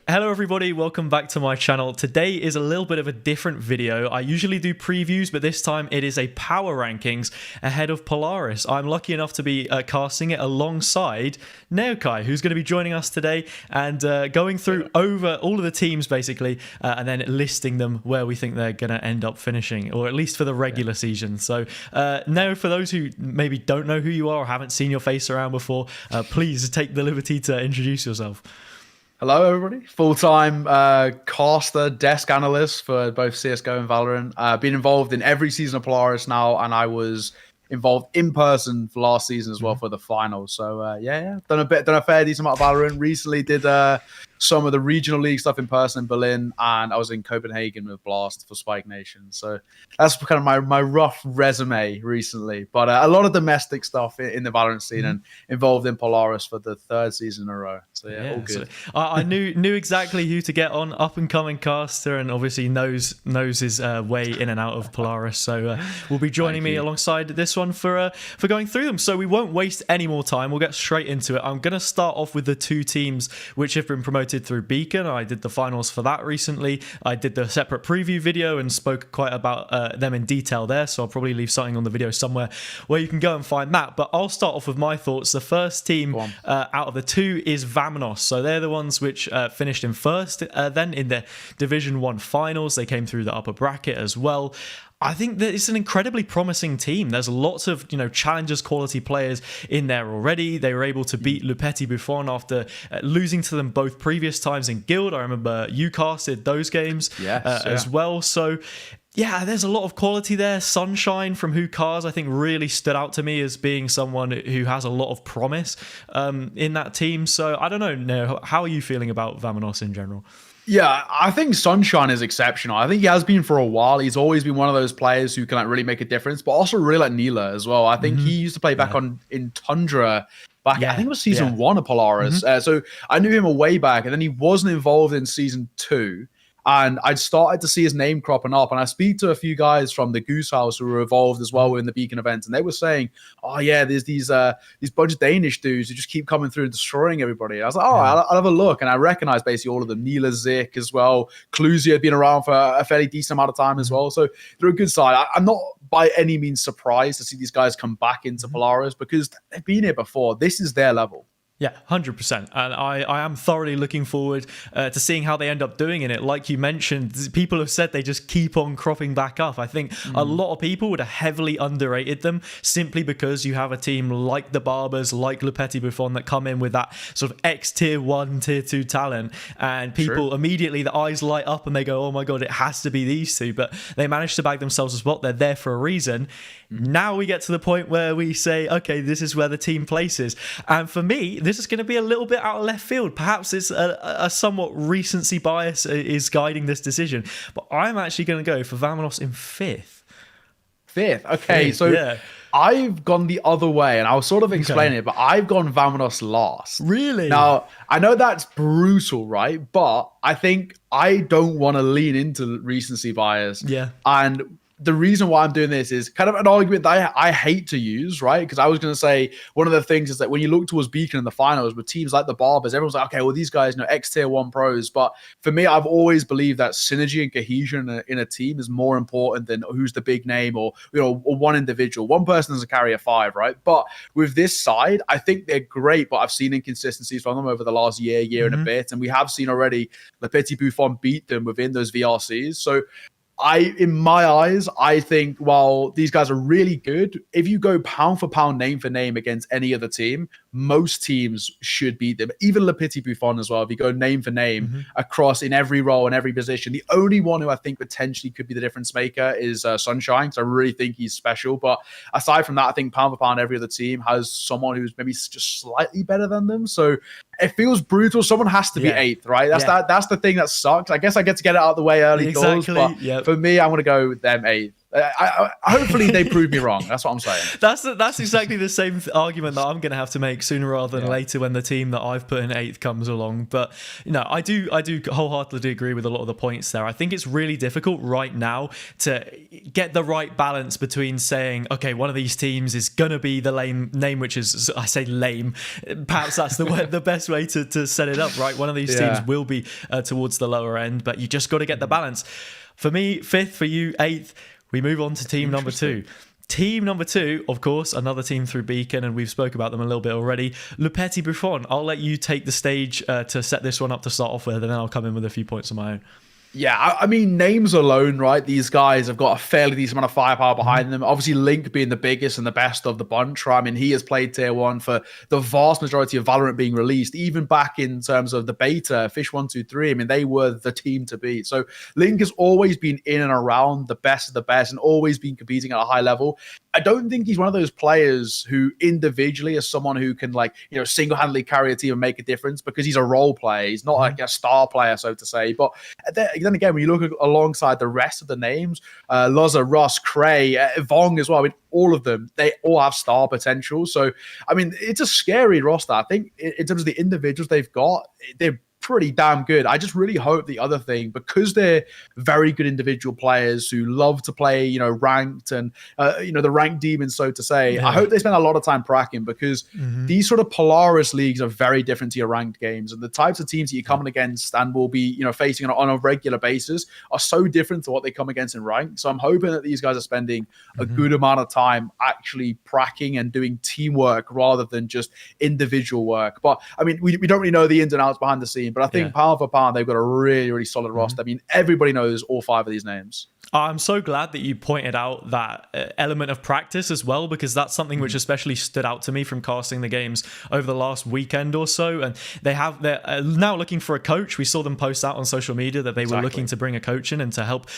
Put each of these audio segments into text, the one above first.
Hello everybody, welcome back to my channel. Today is a little bit of a different video. I usually do previews, but this time it is a power rankings ahead of Polaris. I'm lucky enough to be casting it alongside Ne0kai, who's going to be joining us today and going through over all of the teams basically, and then listing them where we think they're going to end up finishing, or at least for the regular season. So Neo, for those who maybe don't know who you are or haven't seen your face around before, please take the liberty to introduce yourself. Hello, everybody. Full-time caster, desk analyst for both CSGO and Valorant. Been involved in every season of Polaris now, and I was involved in person for last season as well for the finals. So done a fair decent amount of Valorant. Recently did some of the regional league stuff in person in Berlin, and I was in Copenhagen with Blast for Spike Nation. So that's kind of my rough resume recently. But a lot of domestic stuff in the Valorant scene and involved in Polaris for the third season in a row. So yeah, all good. So I knew exactly who to get on, up and coming caster, and obviously knows his way in and out of Polaris. So will be joining me alongside this one for going through them. So we won't waste any more time. We'll get straight into it. I'm going to start off with the two teams which have been promoted through Beacon. I did the finals for that recently. I did the separate preview video and spoke quite about them in detail there, so I'll probably leave something on the video somewhere where you can go and find that. But I'll start off with my thoughts. The first team out of the two is VAMONOS. So they're the ones which finished in first. Then in the Division 1 finals, they came through the upper bracket as well. I think that it's an incredibly promising team. There's lots of, challengers quality players in there already. They were able to beat Le Petit Bouffons after losing to them both previous times in Guild. I remember you casted those games as well. So yeah, there's a lot of quality there. Sunshine from HazzaJC, I think, really stood out to me as being someone who has a lot of promise in that team. So I don't know, how are you feeling about VAMONOS in general? Yeah, I think Sunshine is exceptional. I think he has been for a while. He's always been one of those players who can really make a difference, but also really like Neela as well. I think he used to play back in Tundra back, I think it was season 1 of Polaris. So I knew him a way back, and then he wasn't involved in season 2. And I'd started to see his name cropping up. And I speak to a few guys from the Goose House who were involved as well in the Beacon events. And they were saying, oh, yeah, there's these bunch of Danish dudes who just keep coming through and destroying everybody. I was like, oh, I'll have a look. And I recognized basically all of them. Neela, Zik as well. Cluzia had been around for a fairly decent amount of time as well. So they're a good side. I'm not by any means surprised to see these guys come back into Polaris because they've been here before. This is their level. Yeah, 100%. And I am thoroughly looking forward to seeing how they end up doing in it. Like you mentioned, people have said they just keep on cropping back up. I think a lot of people would have heavily underrated them simply because you have a team like the Barbers, like Le Petit Bouffons that come in with that sort of Tier 1, Tier 2 talent. And people immediately, the eyes light up and they go, oh my God, it has to be these two. But they managed to bag themselves a spot. They're there for a reason. Now we get to the point where we say, okay, this is where the team places. And for me, this is going to be a little bit out of left field. Perhaps it's a somewhat recency bias is guiding this decision. But I'm actually going to go for VAMONOS in 5th. 5th? Okay, so I've gone the other way, and I'll sort of explain it, but I've gone VAMONOS last. Really? Now, I know that's brutal, right? But I think I don't want to lean into recency bias. Yeah. And the reason why I'm doing this is kind of an argument that I hate to use, right? Because I was going to say one of the things is that when you look towards Beacon in the finals with teams like the Barbers, everyone's like, okay, well, these guys, Tier 1 pros. But for me, I've always believed that synergy and cohesion in a team is more important than who's the big name or one individual. One person doesn't carry a 5, right? But with this side, I think they're great, but I've seen inconsistencies from them over the last year and a bit. And we have seen already the Petit Bouffons beat them within those VRCs. So in my eyes, I think while these guys are really good, if you go pound for pound, name for name against any other team, most teams should beat them. Even Le Petit Bouffons as well. If you go name for name across in every role and every position, the only one who I think potentially could be the difference maker is Sunshine. So I really think he's special. But aside from that, I think pound for pound, every other team has someone who's maybe just slightly better than them. So it feels brutal. Someone has to be 8th, right? That's the thing that sucks. I guess I get to get it out of the way early doors, but for me, I'm going to go with them 8th. Hopefully they prove me wrong. That's what I'm saying. That's exactly the same argument that I'm going to have to make sooner rather than later when the team that I've put in 8th comes along. But I do wholeheartedly agree with a lot of the points there. I think it's really difficult right now to get the right balance between saying, okay, one of these teams is going to be the lame name, which is, I say lame, perhaps that's the best way to set it up, right? One of these teams will be towards the lower end, but you just got to get the balance. For me, 5th, for you, 8th. We move on to team number 2. Team number 2, of course, another team through Beacon, and we've spoke about them a little bit already. Le Petit Bouffons. I'll let you take the stage to set this one up to start off with, and then I'll come in with a few points of my own. Yeah, I mean, names alone, right? These guys have got a fairly decent amount of firepower behind them. Obviously, Link being the biggest and the best of the bunch, right? I mean, he has played Tier 1 for the vast majority of Valorant being released, even back in terms of the beta, Fish 123. I mean, they were the team to beat. So Link has always been in and around the best of the best and always been competing at a high level. I don't think he's one of those players who individually is someone who can single-handedly carry a team and make a difference because he's a role player. He's not like a star player, so to say. But then again, when you look alongside the rest of the names, Loza, Ross, Cray, Vong as well, I mean, all of them, they all have star potential. So, I mean, it's a scary roster. I think in terms of the individuals they've got, they're pretty damn good. I just really hope the other thing, because they're very good individual players who love to play, ranked and, the ranked demons, so to say. I hope they spend a lot of time pracking, because these sort of Polaris leagues are very different to your ranked games. And the types of teams that you're coming against and will be, facing on a regular basis are so different to what they come against in ranked. So I'm hoping that these guys are spending a good amount of time actually pracking and doing teamwork rather than just individual work. But I mean, we don't really know the ins and outs behind the scene. But I think pound for pound, they've got a really, really solid roster. I mean, everybody knows all 5 of these names. I'm so glad that you pointed out that element of practice as well, because that's something which especially stood out to me from casting the games over the last weekend or so. And they're now looking for a coach. We saw them post out on social media that they were looking to bring a coach in and to help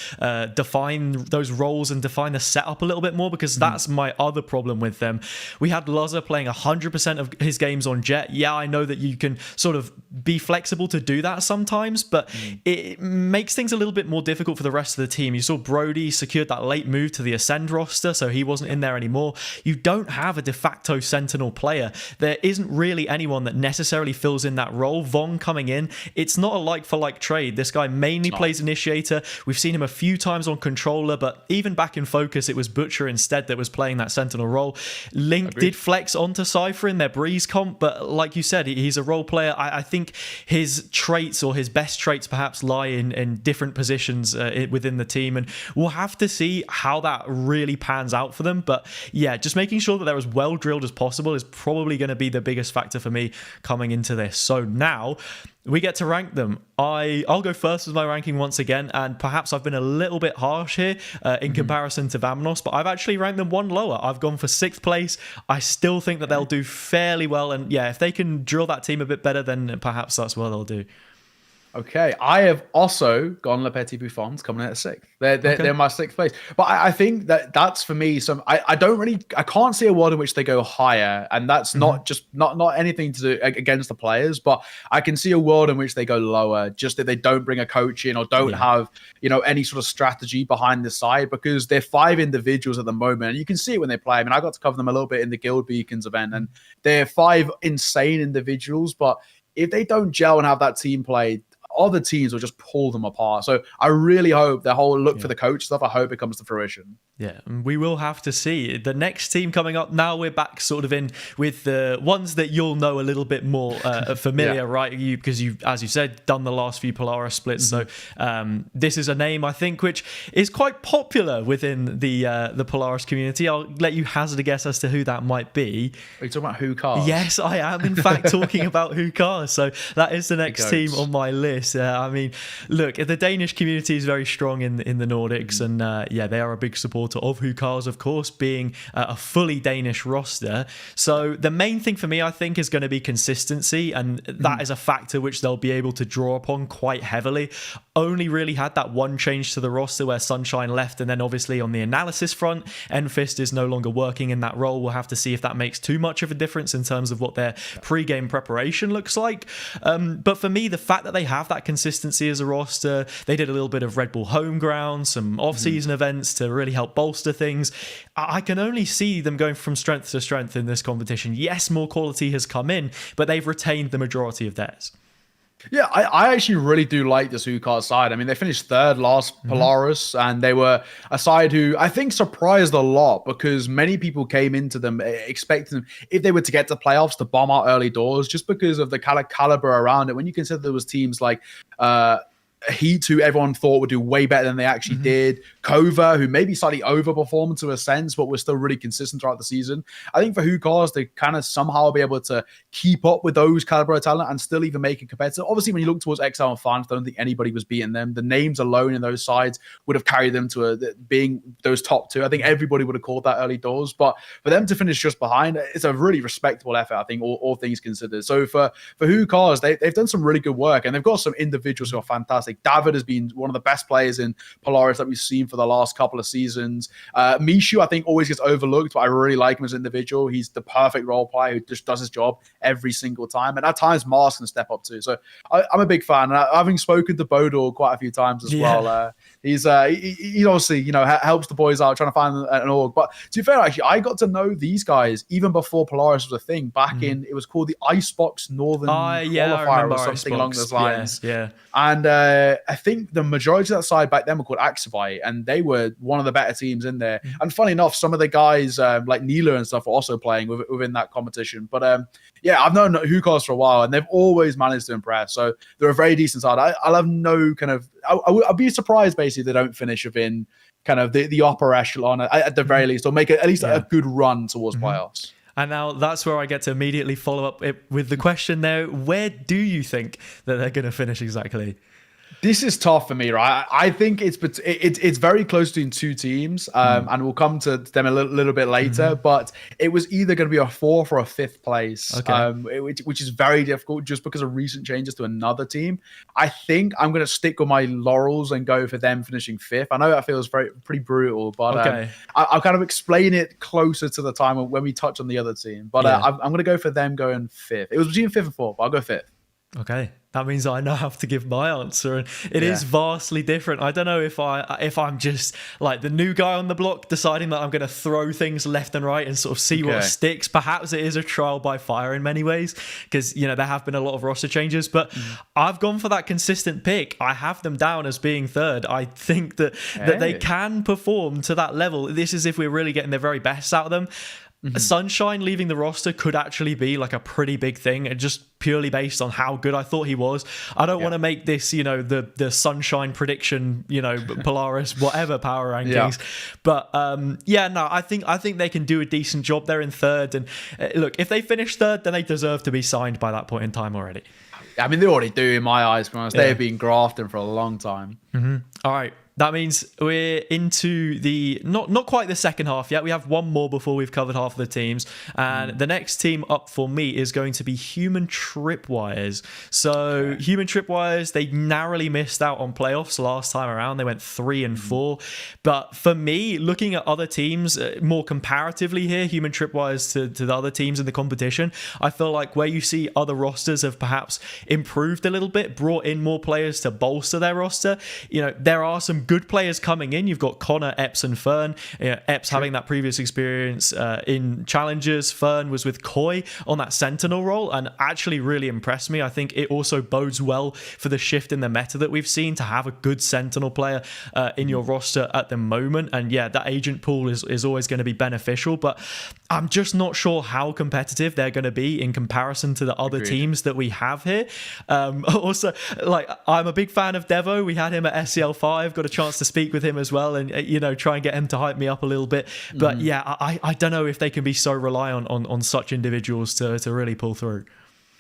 define those roles and define the setup a little bit more, because that's my other problem with them. We had Loza playing 100% of his games on Jet. Yeah, I know that you can sort of be flexible to do that sometimes, but it makes things a little bit more difficult for the rest of the team. You saw Brody secured that late move to the Ascend roster, so he wasn't in there anymore. You don't have a de facto Sentinel player. There isn't really anyone that necessarily fills in that role. Vong coming in, it's not a like-for-like trade. This guy mainly plays Initiator. We've seen him a few times on Controller, but even back in Focus, it was Butcher instead that was playing that Sentinel role. Link did flex onto Cypher in their Breeze comp, but like you said, he's a role player. I think his traits, or his best traits perhaps, lie in different positions within the team, and we'll have to see how that really pans out for them. But yeah, just making sure that they're as well drilled as possible is probably going to be the biggest factor for me coming into this. So now we get to rank them. I'll go first with my ranking once again, and perhaps I've been a little bit harsh here in comparison to VAMONOS, but I've actually ranked them one lower. I've gone for 6th place. I still think that they'll do fairly well, and yeah, if they can drill that team a bit better, then perhaps that's what they'll do. Okay, I have also gone Le Petit Bouffons coming in at 6th. They're my 6th place. But I think that's for me I can't see a world in which they go higher, and that's not just not anything to do against the players, but I can see a world in which they go lower, just that they don't bring a coach in or don't have any sort of strategy behind the side, because they're 5 individuals at the moment, and you can see it when they play. I mean, I got to cover them a little bit in the Guild Beacons event, and they're 5 insane individuals, but if they don't gel and have that team play, other teams will just pull them apart. So I really hope the whole look for the coach stuff, I hope it comes to fruition. Yeah, we will have to see. The next team coming up, now we're back sort of in with the ones that you'll know a little bit more familiar, right? Because you've, as you said, done the last few Polaris splits. So this is a name, I think, which is quite popular within the Polaris community. I'll let you hazard a guess as to who that might be. Are you talking about HazzaJC? Yes, I am, in fact, talking about HazzaJC. So that is the next team on my list. I mean, look, the Danish community is very strong in the Nordics, and they are a big supporter of HazzaJC, of course, being a fully Danish roster. So the main thing for me, I think, is going to be consistency, and that is a factor which they'll be able to draw upon quite heavily. Only really had that one change to the roster where Sunshine left, and then obviously on the analysis front, Enfist is no longer working in that role. We'll have to see if that makes too much of a difference in terms of what their pre-game preparation looks like. But for me, the fact that they have that that consistency as a roster. They did a little bit of Red Bull Homeground, some off-season events to really help bolster things. I can only see them going from strength to strength in this competition. Yes, more quality has come in, but they've retained the majority of theirs. Yeah, I actually really do like this HazzaJC side. I mean, they finished third last Polaris, and they were a side who I think surprised a lot because many people came into them expecting them, if they were to get to playoffs, to bomb out early doors just because of the kind of caliber around it. When you consider there was teams like Heat, who everyone thought would do way better than they actually did. Kova, who maybe slightly overperformed to a sense, but was still really consistent throughout the season. I think for HazzaJC to kind of somehow be able to keep up with those caliber of talent and still even make it competitive. Obviously, when you look towards XL and Fans, I don't think anybody was beating them. The names alone in those sides would have carried them to being those top two. I think everybody would have called that early doors, but for them to finish just behind, it's a really respectable effort, I think, all things considered. So for HazzaJC, they've done some really good work, and they've got some individuals who are fantastic. David has been one of the best players in Polaris that we've seen for the last couple of seasons. Mishu, I think, always gets overlooked, but I really like him as an individual. He's the perfect role player who just does his job every single time. And at times, Mars can step up too. So I'm a big fan. And having spoken to Bodor quite a few times as well, he obviously, helps the boys out trying to find an org. But to be fair, actually, I got to know these guys even before Polaris was a thing. Back in, it was called the Icebox Northern Qualifier or something along those lines. Yeah. And I think the majority of that side back then were called Axivite, and they were one of the better teams in there. And funny enough, some of the guys like Neela and stuff were also playing within that competition. But I've known HazzaJC for a while, and they've always managed to impress. So they're a very decent side. I'll have no kind of... I'll be surprised, basically, if they don't finish within kind of the upper echelon at the very least, or make at least a good run towards playoffs. And now that's where I get to immediately follow up with the question there. Where do you think that they're going to finish exactly? This is tough for me, right? I think it's very close between two teams, and we'll come to them a little bit later. But it was either going to be a fourth or a fifth place, which is very difficult just because of recent changes to another team. I think I'm going to stick with my laurels and go for them finishing fifth. I know that feels pretty brutal, but I'll kind of explain it closer to the time when we touch on the other team. But I'm going to go for them going fifth. It was between fifth and fourth, but I'll go fifth. Okay, that means I now have to give my answer, and it is vastly different. I don't know if I'm just like the new guy on the block deciding that I'm going to throw things left and right and sort of see what sticks. Perhaps it is a trial by fire in many ways because there have been a lot of roster changes, but I've gone for that consistent pick. I have them down as being third. I think that they can perform to that level. This is if we're really getting the very best out of them. Sunshine leaving the roster could actually be like a pretty big thing, and just purely based on how good I thought he was. I don't want to make this, the Sunshine prediction, Polaris, whatever power rankings. But I think they can do a decent job there in third. And look, if they finish third, then they deserve to be signed by that point in time already. I mean, they already do in my eyes, to be honest. They have been grafting for a long time. All right. That means we're into the not quite the second half yet. We have one more before we've covered half of the teams. And the next team up for me is going to be Human Tripwires. So Human Tripwires, they narrowly missed out on playoffs last time around. They went 3-4. But for me, looking at other teams more comparatively here, Human Tripwires to the other teams in the competition, I feel like where you see other rosters have perhaps improved a little bit, brought in more players to bolster their roster. There are some good players coming in. You've got Connor, Epps, and Fern. Epps having that previous experience in Challengers. Fern was with Koi on that Sentinel role and actually really impressed me. I think it also bodes well for the shift in the meta that we've seen to have a good Sentinel player in your roster at the moment. And that agent pool is always going to be beneficial, but I'm just not sure how competitive they're going to be in comparison to the other teams that we have here. Also, I'm a big fan of Devo. We had him at SCL5, got a chance to speak with him as well, and try and get him to hype me up a little bit. But I don't know if they can be so reliant on such individuals to really pull through.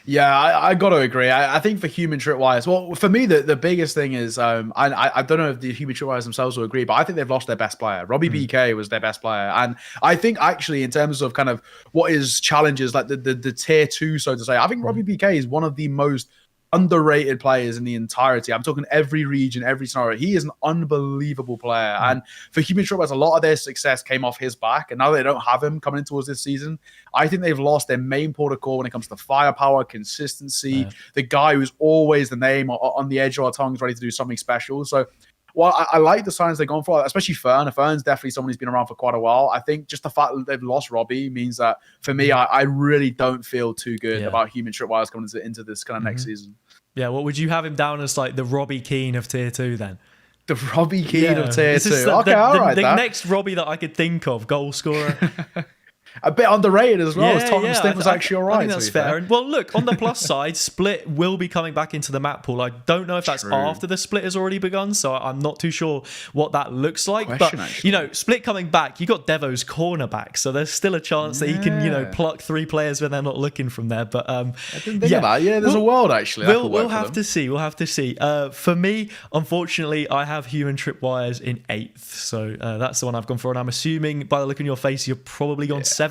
Yeah, I got to agree. I think for Human Tripwires, well, for me, the biggest thing is, I don't know if the Human Tripwires themselves will agree, but I think they've lost their best player. Robbie BK was their best player. And I think actually in terms of kind of what is challenges, like the tier 2, so to say, I think Robbie BK is one of the most underrated players in the entirety. I'm talking every region, every scenario. He is an unbelievable player. And for Human Tripwires, a lot of their success came off his back. And now they don't have him coming in towards this season. I think they've lost their main port of call when it comes to firepower, consistency, the guy who's always the name on the edge of our tongues, ready to do something special. So well, I like the signs they've gone for, especially Fern. Fern's definitely someone who's been around for quite a while. I think just the fact that they've lost Robbie means that, for me, I really don't feel too good about Human Tripwires coming into this kind of next season. Yeah, what would you have him down as, like, the Robbie Keane of Tier 2 then? The Robbie Keane of Tier 2. The next Robbie that I could think of, goal scorer. A bit underrated as well. Tottenham Stick was actually all right. I think that's fair. Well, look, on the plus side, Split will be coming back into the map pool. I don't know if that's after the Split has already begun, so I'm not too sure what that looks like. But, Split coming back, you got Devo's cornerback, so there's still a chance that he can, pluck 3 players when they're not looking from there. But I didn't think of that. Yeah, there's a world, actually. We'll have to see. We'll have to see. For me, unfortunately, I have Human Tripwires in 8th, so that's the one I've gone for, and I'm assuming, by the look on your face, you're probably gone 7th.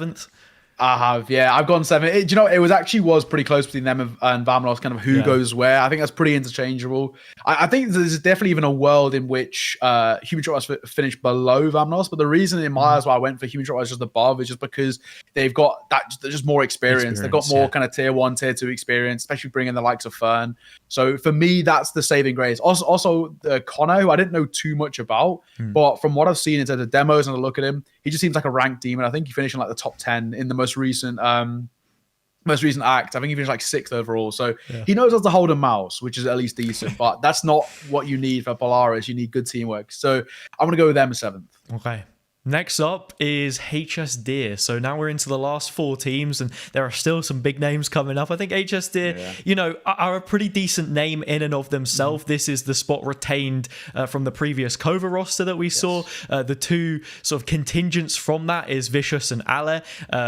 I have, yeah. I've gone 7. It was pretty close between them and VAMONOS, kind of who goes where. I think that's pretty interchangeable. I think there's definitely even a world in which Human Tripwires finished below VAMONOS, but the reason in my eyes why I went for Human Tripwires just above is just because they've got they're just more experience. They've got more kind of Tier 1, Tier 2 experience, especially bringing the likes of Fern. So for me, that's the saving grace. Also Connor, who I didn't know too much about, but from what I've seen into the demos and a look at him, he just seems like a ranked demon. I think he finished in like the top 10 in the most recent act. I think he finished like 6th overall. So he knows how to hold a mouse, which is at least decent. But that's not what you need for Polaris. You need good teamwork. So I'm going to go with them 7th. Okay. Next up is HSDIRR. So now we're into the last 4 teams, and there are still some big names coming up. I think HSDIRR, are a pretty decent name in and of themselves. This is the spot retained from the previous Kova roster that we saw. The 2 sort of contingents from that is Vicious and Ale,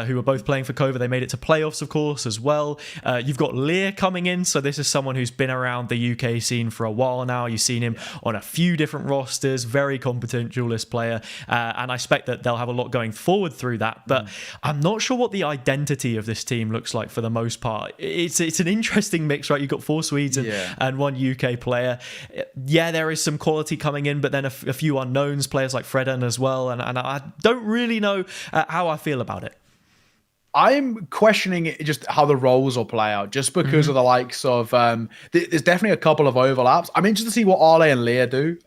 who are both playing for Kova. They made it to playoffs, of course, as well. You've got Lear coming in. So this is someone who's been around the UK scene for a while now. You've seen him on a few different rosters. Very competent duelist player. And I expect that they'll have a lot going forward through that, but I'm not sure what the identity of this team looks like for the most part. It's an interesting mix, right? You've got 4 Swedes and 1 UK player. Yeah, there is some quality coming in, but then a few unknowns, players like Freden as well, and I don't really know how I feel about it. I'm questioning just how the roles will play out, just because of the likes of there's definitely a couple of overlaps. I'm interested to see what Ale and Lear do.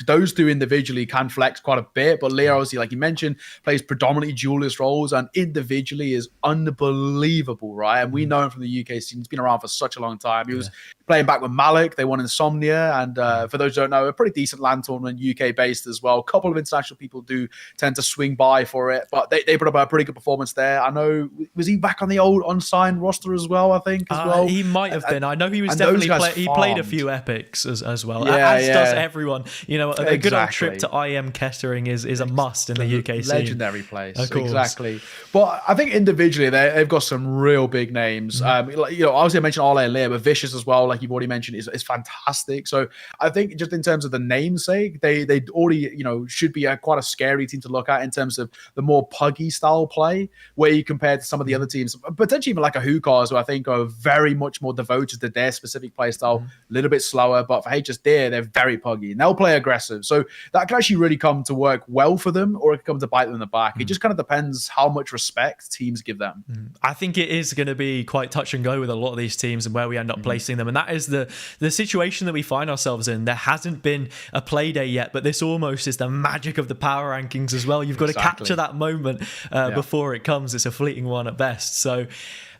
Those 2 individually can flex quite a bit, but Lear, obviously, like you mentioned, plays predominantly duelist roles and individually is unbelievable, right? And we know him from the UK scene. He's been around for such a long time. He was playing back with Malik. They won Insomnia, and for those who don't know, a pretty decent LAN tournament, UK based as well. A couple of international people do tend to swing by for it, but they put up a pretty good performance there. I know, was he back on the old unsigned roster as well? I think as well. He might have been. I know he was definitely he played a few Apeks as well. Yeah, as does everyone. A good old trip to IM Kettering is a must in the UK scene. Legendary place, exactly. But I think individually they've got some real big names. Obviously I mentioned Ale and Lear, but Vicious as well, like you've already mentioned, is fantastic. So I think just in terms of the namesake, they already should be quite a scary team to look at in terms of the more puggy style play, where you compare to some of the other teams, potentially even like a HooCars, who I think are very much more devoted to their specific play style, a little bit slower. But for HSDIRR, they're very puggy and they'll play aggressive. So that can actually really come to work well for them, or it can come to bite them in the back. It just kind of depends how much respect teams give them. I think it is going to be quite touch and go with a lot of these teams and where we end up placing them. And that is the situation that we find ourselves in. There hasn't been a play day yet, but this almost is the magic of the power rankings as well. You've got to capture that moment before it comes. It's a fleeting one at best. So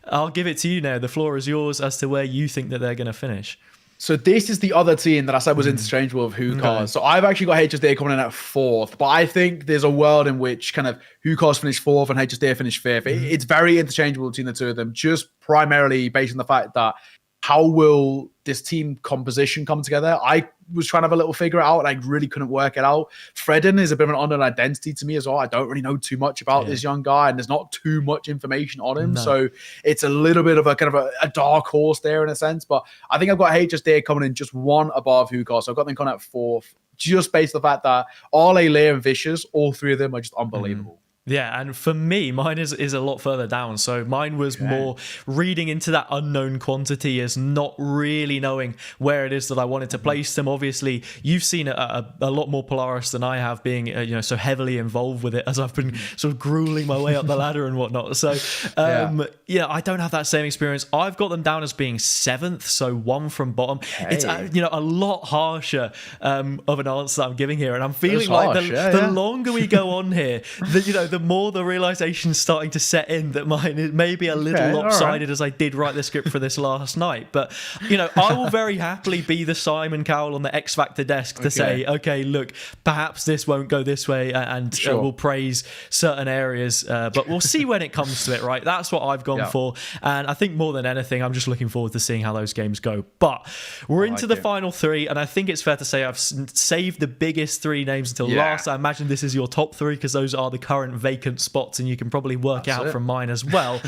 I'll give it to you now. The floor is yours as to where you think that they're going to finish. So this is the other team that I said was interchangeable with HooCars. Okay. So I've actually got HSDIRR coming in at 4th, but I think there's a world in which kind of HooCars finish 4th and HSDIRR finish 5th. It's very interchangeable between the 2 of them, just primarily based on the fact that how will this team composition come together? I was trying to have a little figure it out and I really couldn't work it out. Freden is a bit of an unknown identity to me as well. I don't really know too much about this young guy and there's not too much information on him. So it's a little bit of a kind of a dark horse there in a sense, but I think I've got HSDIRR coming in just 1 above HooCars. So I've got them coming at 4th, just based on the fact that Ale, Lear and Vicious, all 3 of them are just unbelievable. Yeah, and for me, mine is a lot further down. So mine was more reading into that unknown quantity as not really knowing where it is that I wanted to place them. Obviously, you've seen a lot more Polaris than I have, being so heavily involved with it as I've been sort of grueling my way up the ladder and whatnot. So I don't have that same experience. I've got them down as being 7th, so 1 from bottom. It's a lot harsher of an answer that I'm giving here, and I'm feeling like the longer we go on here, the more the realization's starting to set in that mine is maybe a little lopsided as I did write the script for this last night. But, I will very happily be the Simon Cowell on the X Factor desk to say, okay, look, perhaps this won't go this way, and we'll praise certain areas. But we'll see when it comes to it, right? That's what I've gone for. And I think more than anything, I'm just looking forward to seeing how those games go. But we're into the final 3, and I think it's fair to say I've saved the biggest 3 names until last. I imagine this is your top 3 because those are the current vacant spots, and you can probably work out from mine as well.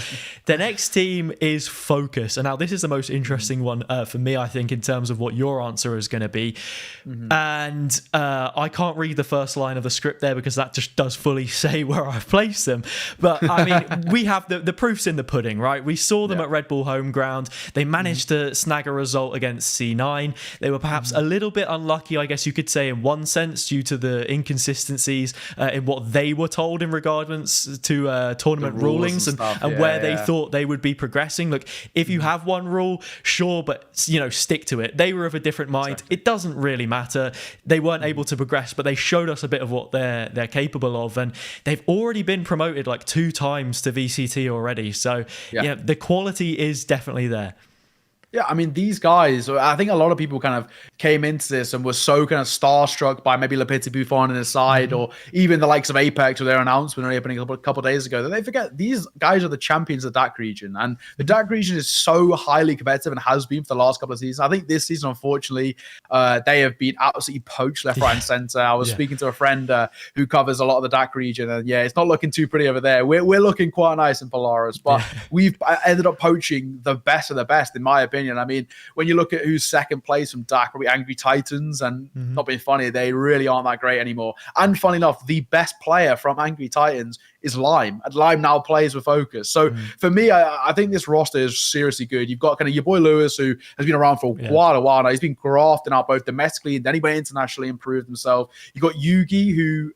The next team is FOKUS, and now this is the most interesting one for me, I think, in terms of what your answer is going to be. And I can't read the first line of the script there because that just does fully say where I've placed them. But I mean, we have the proofs in the pudding, right? We saw them at Red Bull home ground. They managed to snag a result against C9. They were perhaps a little bit unlucky, I guess you could say, in one sense, due to the inconsistencies in what they were told in regards to tournament rulings and where they thought they would be progressing. Look, if you have one rule, sure, but stick to it. They were of a different mind. It doesn't really matter. They weren't able to progress, but they showed us a bit of what they're capable of, and they've already been promoted like 2 times to VCT already. So the quality is definitely there. Yeah, I mean, these guys, I think a lot of people kind of came into this and were so kind of starstruck by maybe Petit Bouffons on his side, or even the likes of Apeks with their announcement only happening a couple of days ago, that they forget these guys are the champions of the DAC region. And the DAC region is so highly competitive and has been for the last couple of seasons. I think this season, unfortunately, they have been absolutely poached left, right, and center. I was speaking to a friend who covers a lot of the DAC region, and it's not looking too pretty over there. We're looking quite nice in Polaris, but we've ended up poaching the best of the best, in my opinion. I mean, when you look at who's second place from DAC, probably Angry Titans, and not being funny, they really aren't that great anymore. And funny enough, the best player from Angry Titans is Lime, and Lime now plays with FOKUS. So for me, I think this roster is seriously good. You've got kind of your boy Lewis, who has been around for quite a while now. He's been grafting out both domestically and then he went internationally, improved himself. You've got Yugi, who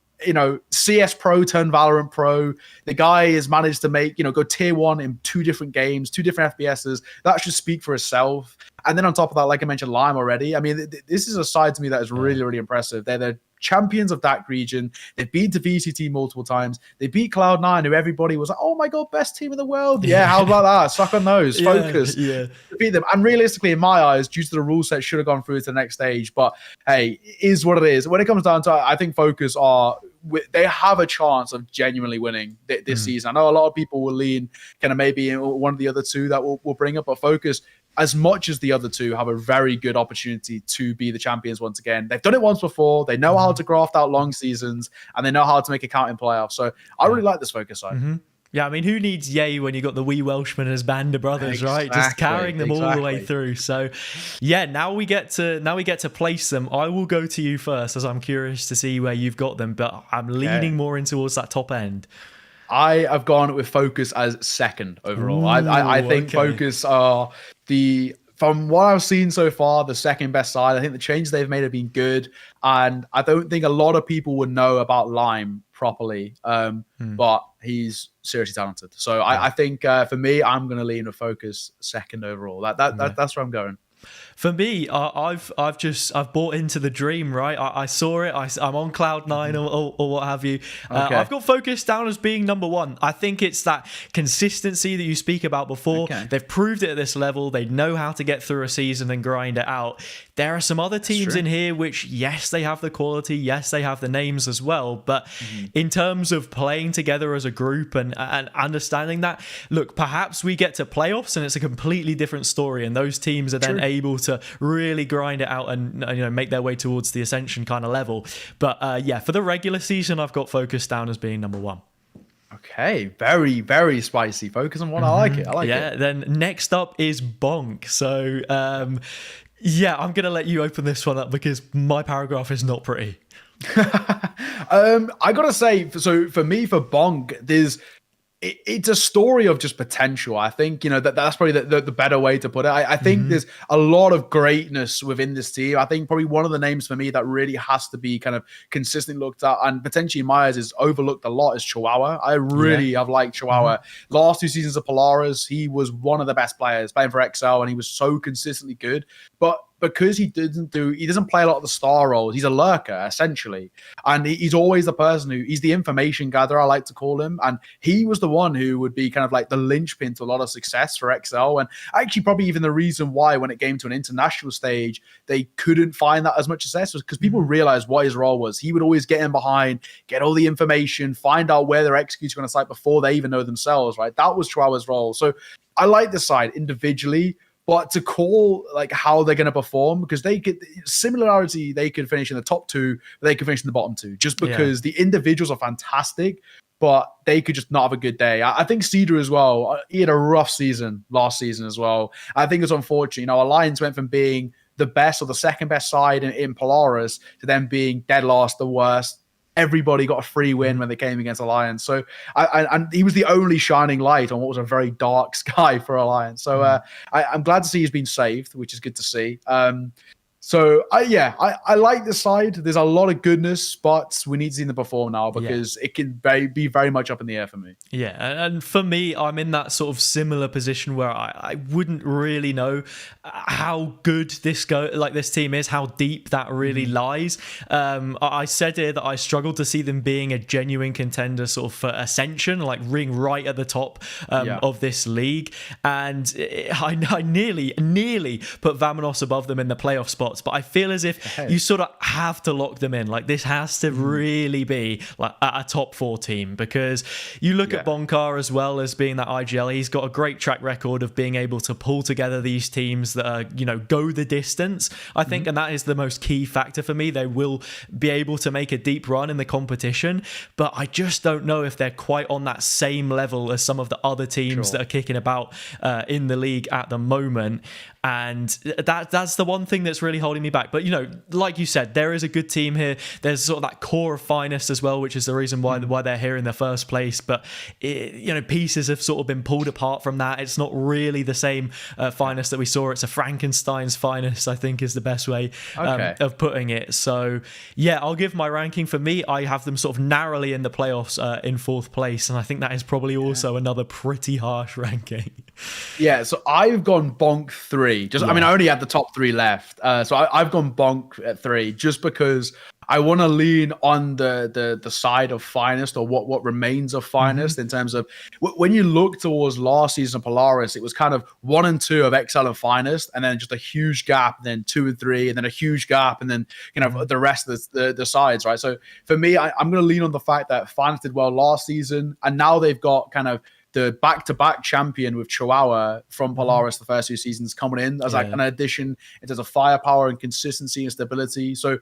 CS Pro turned Valorant Pro. The guy has managed to make, go tier 1 in 2 different games, 2 different FPSs. That should speak for itself. And then on top of that, like I mentioned, Lime already. I mean, this is a side to me that is really, really impressive. They're the champions of that region. They've been to VCT multiple times. They beat Cloud9, who everybody was like, oh my God, best team in the world. Yeah, how about that? Suck on those. FOKUS. Beat them. And realistically, in my eyes, due to the rule set, should have gone through to the next stage. But hey, it is what it is. When it comes down to it, I think FOKUS they have a chance of genuinely winning this season. I know a lot of people will lean kind of maybe in one of the other 2 that we'll bring up, but FOKUS, as much as the other 2, have a very good opportunity to be the champions once again. They've done it once before. They know how to graft out long seasons, and they know how to make a count in playoffs. So I really like this FOKUS side. Yeah, I mean, who needs Yay when you got the wee Welshman and his band of brothers, right? Just carrying them all the way through. So, now we get to place them. I will go to you first, as I'm curious to see where you've got them, but I'm leaning more in towards that top end. I have gone with FOKUS as second overall. I think FOKUS are from what I've seen so far, the second best side. I think the changes they've made have been good, and I don't think a lot of people would know about Lime properly, but he's seriously talented. So I think for me, I'm going to lean with FOKUS second overall. That's where I'm going. For me, I've bought into the dream, right? I saw it. I'm on Cloud9 or what have you. I've got FOKUS down as being number 1. I think it's that consistency that you speak about before. They've proved it at this level. They know how to get through a season and grind it out. There are some other teams in here which, yes, they have the quality. Yes, they have the names as well. But in terms of playing together as a group and understanding that, look, perhaps we get to playoffs and it's a completely different story. And those teams are then able to really grind it out and make their way towards the Ascension kind of level. But for the regular season, I've got FOKUS down as being number 1. Okay, very, very spicy. FOKUS on one. I like it. Yeah, then next up is BONK. So, I'm going to let you open this one up because my paragraph is not pretty. I gotta say, so for me, for Bonk, it's a story of just potential. I think, that's probably the better way to put it. I think there's a lot of greatness within this team. I think probably one of the names for me that really has to be kind of consistently looked at and potentially in my eyes is overlooked a lot is Chihuahua. I really have liked Chihuahua. Last 2 seasons of Polaris, he was one of the best players playing for XL, and he was so consistently good. But because he doesn't play a lot of the star roles, he's a lurker essentially, and he's always the person he's the information gatherer, I like to call him, and he was the one who would be kind of like the linchpin to a lot of success for XL, and actually probably even the reason why when it came to an international stage they couldn't find that as much success was because people realized what his role was. He would always get in behind, get all the information, find out where their executors are going to site before they even know themselves, right? That was Chihuahua's role. So I like this side individually. But to call like how they're going to perform, because they could they could finish in the top 2, they could finish in the bottom 2, just because the individuals are fantastic, but they could just not have a good day. I think Cedar as well, he had a rough season last season as well. I think it's unfortunate. Alliance went from being the best or the second best side in Polaris to then being dead last, the worst. Everybody got a free win when they came against Alliance. So and he was the only shining light on what was a very dark sky for Alliance. So I'm glad to see he's been saved, which is good to see. So I like this side. There's a lot of goodness, but we need to see them perform now because it can be very much up in the air for me. Yeah, and for me, I'm in that sort of similar position where I wouldn't really know how good this team is, how deep that really lies. I said here that I struggled to see them being a genuine contender sort of for Ascension, like ring right at the top of this league. And I nearly put VAMONOS above them in the playoff spots, but I feel as if you sort of have to lock them in. Like this has to really be like a top 4 team, because you look at BONK as well as being that IGL. He's got a great track record of being able to pull together these teams that are, go the distance, I think, and that is the most key factor for me. They will be able to make a deep run in the competition, but I just don't know if they're quite on that same level as some of the other teams that are kicking about in the league at the moment. And that's the one thing that's really holding me back. But, like you said, there is a good team here. There's sort of that core of finest as well, which is the reason why they're here in the first place. But, pieces have sort of been pulled apart from that. It's not really the same finest that we saw. It's a Frankenstein's finest, I think, is the best way of putting it. So, I'll give my ranking. For me, I have them sort of narrowly in the playoffs in 4th place. And I think that is probably also another pretty harsh ranking. Yeah, so I've gone Bonk 3. I only had the top 3 left. So I've gone Bonk at 3 just because I want to lean on the side of finest, or what remains of finest, in terms of when you look towards last season of Polaris, it was kind of 1 and 2 of XL and finest, and then just a huge gap, and then 2 and 3, and then a huge gap, and then the rest of the sides, right? So for me, I'm going to lean on the fact that finest did well last season, and now they've got kind of the back-to-back champion with Chihuahua from Polaris the first 2 seasons coming in as like an addition in terms of firepower and consistency and stability. So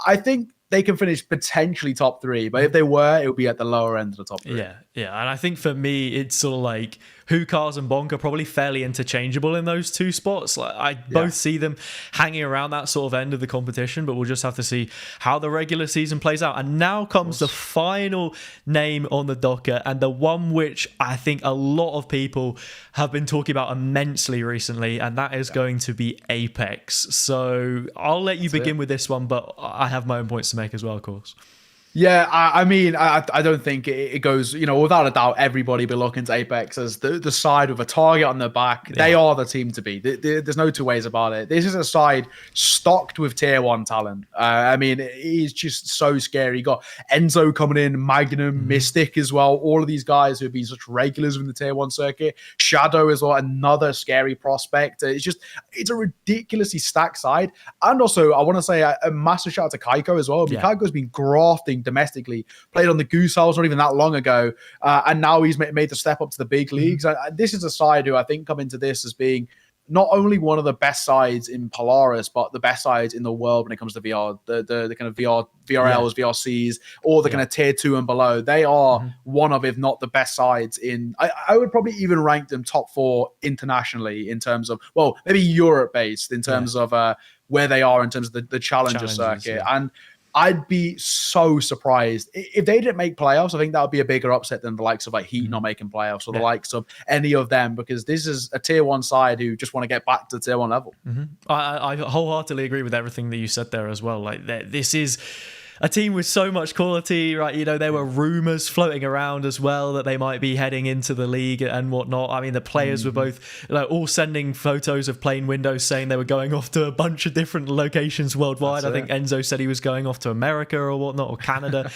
I think they can finish potentially top 3, but if they were, it would be at the lower end of the top 3. Yeah. And I think for me, it's sort of like HooCars and BONK are probably fairly interchangeable in those 2 spots. Like I both see them hanging around that sort of end of the competition, but we'll just have to see how the regular season plays out. And now comes the final name on the docket, and the one which I think a lot of people have been talking about immensely recently, and that is going to be Apeks. So I'll let you begin with this one, but I have my own points to make as well, of course. Yeah, I don't think it goes, without a doubt, everybody be looking to Apeks as the side with a target on their back. Yeah. They are the team to beat. There's no 2 ways about it. This is a side stocked with tier 1 talent. He's just so scary. You got Enzo coming in, Magnum, Mystic as well. All of these guys who have been such regulars in the tier 1 circuit. Shadow as well, another scary prospect. It's a ridiculously stacked side. And also, I want to say a massive shout out to Kaiko as well. Kaiko's been grafting domestically, played on the Goose House not even that long ago, and now he's made the step up to the big leagues. This is a side who I think come into this as being not only one of the best sides in Polaris, but the best sides in the world when it comes to VR, the kind of VRLs, VRCs, or the kind of tier 2 and below. They are one of, if not the best sides in, I would probably even rank them top 4 internationally in terms of, maybe Europe based in terms of where they are in terms of the challenger circuit. And I'd be so surprised if they didn't make playoffs. I think that would be a bigger upset than the likes of like Heat not making playoffs, or the likes of any of them, because this is a tier 1 side who just want to get back to the tier 1 level. I wholeheartedly agree with everything that you said there as well. Like, this is a team with so much quality, right? You know, there were rumors floating around as well that they might be heading into the league and whatnot. I mean, the players were both all sending photos of plane windows saying they were going off to a bunch of different locations worldwide. I think Enzo said he was going off to America or whatnot, or Canada.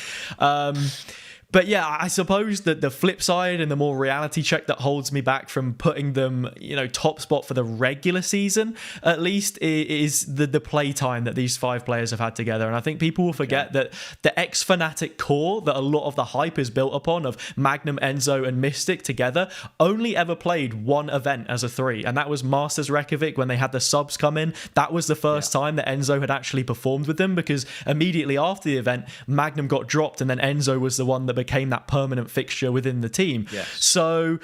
But yeah, I suppose that the flip side and the more reality check that holds me back from putting them, top spot for the regular season, at least, is the play time that these 5 players have had together. And I think people will forget that the ex-Fnatic core that a lot of the hype is built upon, of Magnum, Enzo, and Mystic together, only ever played one event as a 3. And that was Masters Reykjavik when they had the subs come in. That was the first time that Enzo had actually performed with them, because immediately after the event, Magnum got dropped, and then Enzo was the one that became that permanent fixture within the team. So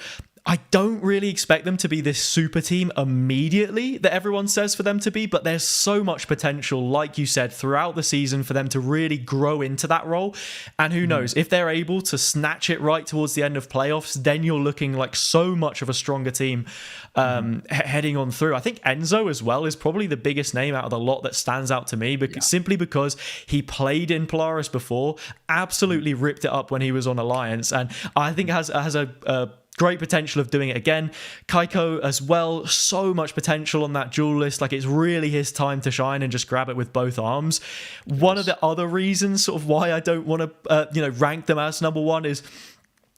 I don't really expect them to be this super team immediately that everyone says for them to be, but there's so much potential, like you said, throughout the season for them to really grow into that role. And who knows, if they're able to snatch it right towards the end of playoffs, then you're looking like so much of a stronger team heading on through. I think Enzo as well is probably the biggest name out of the lot that stands out to me, simply because he played in Polaris before, absolutely ripped it up when he was on Alliance, and I think has a great potential of doing it again. Kaiko as well, so much potential on that duel list. Like, it's really his time to shine and just grab it with both arms. One of the other reasons sort of why I don't want to rank them as number 1 is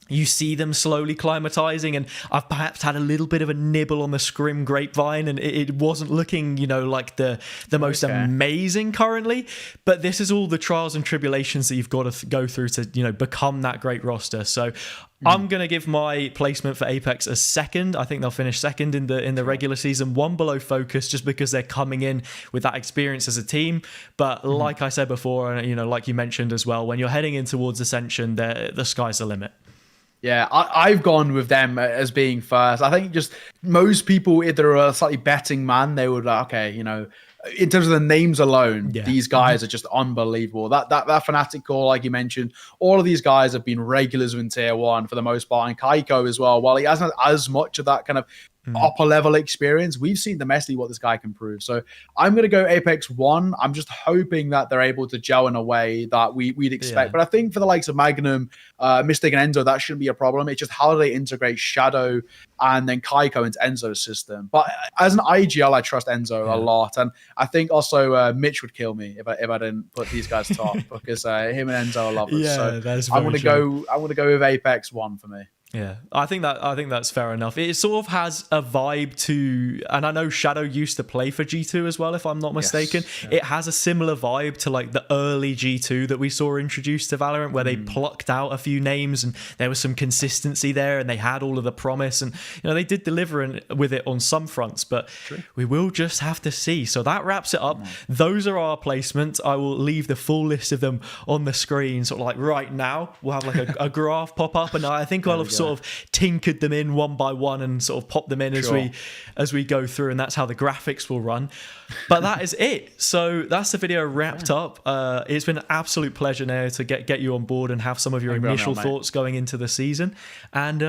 you see them slowly climatizing, and I've perhaps had a little bit of a nibble on the Scrim grapevine, and it wasn't looking, like the most amazing currently. But this is all the trials and tribulations that you've got to go through to, become that great roster. So I'm going to give my placement for Apeks as second. I think they'll finish second in the regular season, 1 below FOKUS, just because they're coming in with that experience as a team. But like I said before, and like you mentioned as well, when you're heading in towards Ascension, the sky's the limit. Yeah, I've gone with them as being first. I think just most people, if they're a slightly betting man, they would like, okay, in terms of the names alone, these guys are just unbelievable. That Fnatic core, like you mentioned, all of these guys have been regulars in tier 1 for the most part, and Kaiko as well. While he hasn't as much of that kind of upper level experience, we've seen domestically what this guy can prove. So I'm going to go Apeks 1. I'm just hoping that they're able to gel in a way that we'd expect. But I think for the likes of Magnum, Mystic, and Enzo, that shouldn't be a problem. It's just how do they integrate Shadow and then Kaiko into Enzo's system. But as an IGL, I trust Enzo a lot. And I think also Mitch would kill me if I didn't put these guys top, because him and Enzo are lovers. So I'm going to go with Apeks 1 for me. Yeah, I think that's fair enough. It sort of has a vibe to, and I know Shadow used to play for G2 as well, if I'm not mistaken. It has a similar vibe to like the early G2 that we saw introduced to Valorant, where they plucked out a few names and there was some consistency there, and they had all of the promise, and they did deliver with it on some fronts, but we will just have to see. So that wraps it up. Those are our placements. I will leave the full list of them on the screen, sort of like right now. We'll have like a graph pop up, and I think I'll have sort of tinkered them in one by one and sort of pop them in as we go through, and that's how the graphics will run. But that is it. So that's the video wrapped up. It's been an absolute pleasure now to get you on board and have some of your initial thoughts going into the season. And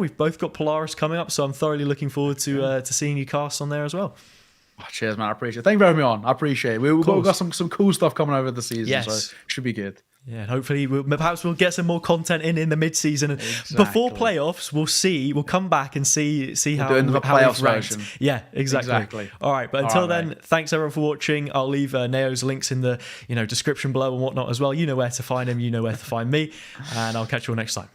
we've both got Polaris coming up, so I'm thoroughly looking forward to seeing you cast on there as well. Oh, cheers, man. I appreciate it. Thank you for having me on. I appreciate it. We've got some cool stuff coming over the season, so it should be good. Yeah, and hopefully perhaps we'll get some more content in the mid-season. And before playoffs, we'll come back and see how playoffs version. Yeah, exactly. All right, but until then, thanks everyone for watching. I'll leave Neo's links in the description below and whatnot as well. You know where to find him, you know where to find me, and I'll catch you all next time.